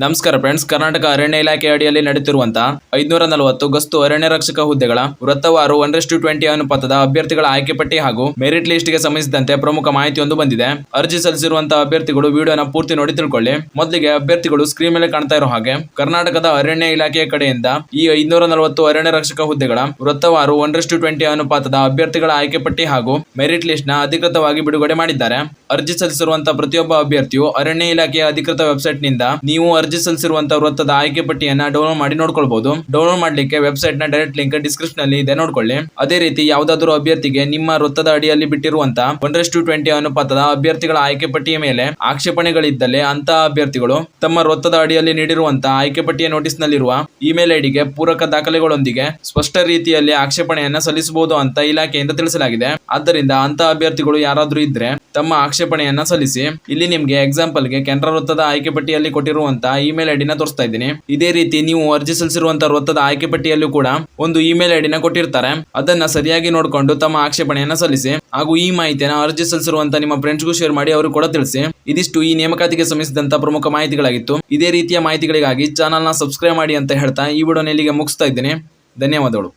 ನಮಸ್ಕಾರ ಫ್ರೆಂಡ್ಸ್, ಕರ್ನಾಟಕ ಅರಣ್ಯ ಇಲಾಖೆ ಅಡಿಯಲ್ಲಿ ನಡೆಯುತ್ತಿರುವಂತಹ 540 ಗಸ್ತು ಅರಣ್ಯ ರಕ್ಷಕ ಹುದ್ದೆಗಳ ವೃತ್ತವಾರು 1:20 ಅನುಪಾತದ ಅಭ್ಯರ್ಥಿಗಳ ಆಯ್ಕೆ ಪಟ್ಟಿ ಹಾಗೂ ಮೆರಿಟ್ ಲಿಸ್ಟ್ ಗೆ ಸಂಬಂಧಿಸಿದಂತೆ ಪ್ರಮುಖ ಮಾಹಿತಿಯೊಂದು ಬಂದಿದೆ. ಅರ್ಜಿ ಸಲ್ಲಿಸಿರುವಂತಹ ಅಭ್ಯರ್ಥಿಗಳು ವಿಡಿಯೋನ ಪೂರ್ತಿ ನೋಡಿ ತಿಳ್ಕೊಳ್ಳಿ. ಮೊದಲಿಗೆ ಅಭ್ಯರ್ಥಿಗಳು ಸ್ಕ್ರೀನ್ ಮೇಲೆ ಕಾಣ್ತಾ ಇರೋ ಹಾಗೆ ಕರ್ನಾಟಕದ ಅರಣ್ಯ ಇಲಾಖೆಯ ಕಡೆಯಿಂದ ಈ 540 ಅರಣ್ಯ ರಕ್ಷಕ ಹುದ್ದೆಗಳ ವೃತ್ತವಾರು 1:20 ಅನುಪಾತದ ಅಭ್ಯರ್ಥಿಗಳ ಆಯ್ಕೆ ಪಟ್ಟಿ ಹಾಗೂ ಮೆರಿಟ್ ಲಿಸ್ಟ್ ನ ಅಧಿಕೃತವಾಗಿ ಬಿಡುಗಡೆ ಮಾಡಿದ್ದಾರೆ. ಅರ್ಜಿ ಸಲ್ಲಿಸಿರುವಂತಹ ಪ್ರತಿಯೊಬ್ಬ ಅಭ್ಯರ್ಥಿಯು ಅರಣ್ಯ ಇಲಾಖೆಯ ಅಧಿಕೃತ ವೆಬ್ಸೈಟ್ ನಿಂದ ನೀವು ಅರ್ಜಿ ಸಲ್ಲಿಸಿರುವಂತಹ ವೃತ್ತದ ಆಯ್ಕೆ ಪಟ್ಟಿಯನ್ನ ಡೌನ್ಲೋಡ್ ಮಾಡಿ ನೋಡ್ಕೊಳ್ಬಹುದು. ಡೌನ್ಲೋಡ್ ಮಾಡ್ಲಿಕ್ಕೆ ವೆಬ್ಸೈಟ್ ನ ಡೈರೆಕ್ಟ್ ಲಿಂಕ್ ಡಿಸ್ಕ್ರಿಪ್ಷನ್ ಅಲ್ಲಿ ಇದೆ, ನೋಡ್ಕೊಳ್ಳಿ. ಅದೇ ರೀತಿ ಯಾವುದಾದರೂ ಅಭ್ಯರ್ಥಿಗೆ ನಿಮ್ಮ ವೃತ್ತದ ಅಡಿಯಲ್ಲಿ ಬಿಟ್ಟಿರುವಂತಹ 1:20 ಅನುಪಾತದ ಅಭ್ಯರ್ಥಿಗಳ ಆಯ್ಕೆ ಪಟ್ಟಿಯ ಮೇಲೆ ಆಕ್ಷೇಪಣೆಗಳಿದ್ದಲ್ಲಿ ಅಂತ ಅಭ್ಯರ್ಥಿಗಳು ತಮ್ಮ ವೃತ್ತದ ಅಡಿಯಲ್ಲಿ ನೀಡಿರುವಂತಹ ಆಯ್ಕೆ ಪಟ್ಟಿಯ ನೋಟಿಸ್ ನಲ್ಲಿರುವ ಇಮೇಲ್ ಐಡಿಗೆ ಪೂರಕ ದಾಖಲೆಗಳೊಂದಿಗೆ ಸ್ಪಷ್ಟ ರೀತಿಯಲ್ಲಿ ಆಕ್ಷೇಪಣೆಯನ್ನ ಸಲ್ಲಿಸಬಹುದು ಅಂತ ಇಲಾಖೆಯಿಂದ ತಿಳಿಸಲಾಗಿದೆ. ಆದ್ದರಿಂದ ಅಂತ ಅಭ್ಯರ್ಥಿಗಳು ಯಾರಾದ್ರೂ ಇದ್ರೆ ತಮ್ಮ ಆಕ್ಷೇಪಣೆಯನ್ನ ಸಲ್ಲಿಸಿ. ಇಲ್ಲಿ ನಿಮ್ಗೆ ಎಕ್ಸಾಂಪಲ್ ಗೆ ಕೆನರಾ ವೃತ್ತದ ಆಯ್ಕೆ ಪಟ್ಟಿಯಲ್ಲಿ ಕೊಟ್ಟಿರುವಂತಹ ಇಮೇಲ್ ಐಡಿನ ತೋರಿಸ್ತಾ ಇದ್ದೀನಿ. ಇದೇ ರೀತಿ ನೀವು ಅರ್ಜಿ ಸಲ್ಲಿಸಿರುವಂತಹ ವೃತ್ತದ ಆಯ್ಕೆ ಪಟ್ಟಿಯಲ್ಲೂ ಕೂಡ ಒಂದು ಇಮೇಲ್ ಐಡಿನ ಕೊಟ್ಟಿರ್ತಾರೆ. ಅದನ್ನ ಸರಿಯಾಗಿ ನೋಡಿಕೊಂಡು ತಮ್ಮ ಆಕ್ಷೇಪಣೆಯನ್ನ ಸಲ್ಲಿಸಿ. ಹಾಗೂ ಈ ಮಾಹಿತಿಯನ್ನ ಅರ್ಜಿ ಸಲ್ಲಿಸಿರುವಂತಹ ನಿಮ್ಮ ಫ್ರೆಂಡ್ಸ್ಗೂ ಶೇರ್ ಮಾಡಿ, ಅವರು ಕೂಡ ತಿಳಿಸಿ. ಇದಿಷ್ಟು ಈ ನೇಮಕಾತಿಗೆ ಸಂಬಂಧಿಸಿದಂತಹ ಪ್ರಮುಖ ಮಾಹಿತಿಗಳಾಗಿತ್ತು. ಇದೇ ರೀತಿಯ ಮಾಹಿತಿಗಳಿಗಾಗಿ ಚಾನಲ್ನ ಸಬ್ಸ್ಕ್ರೈಬ್ ಮಾಡಿ ಅಂತ ಹೇಳ್ತಾ ಈ ವಿಡಿಯೋನ ಇಲ್ಲಿಗೆ ಮುಗಿಸ್ತಾ ಇದ್ದೀನಿ. ಧನ್ಯವಾದಗಳು.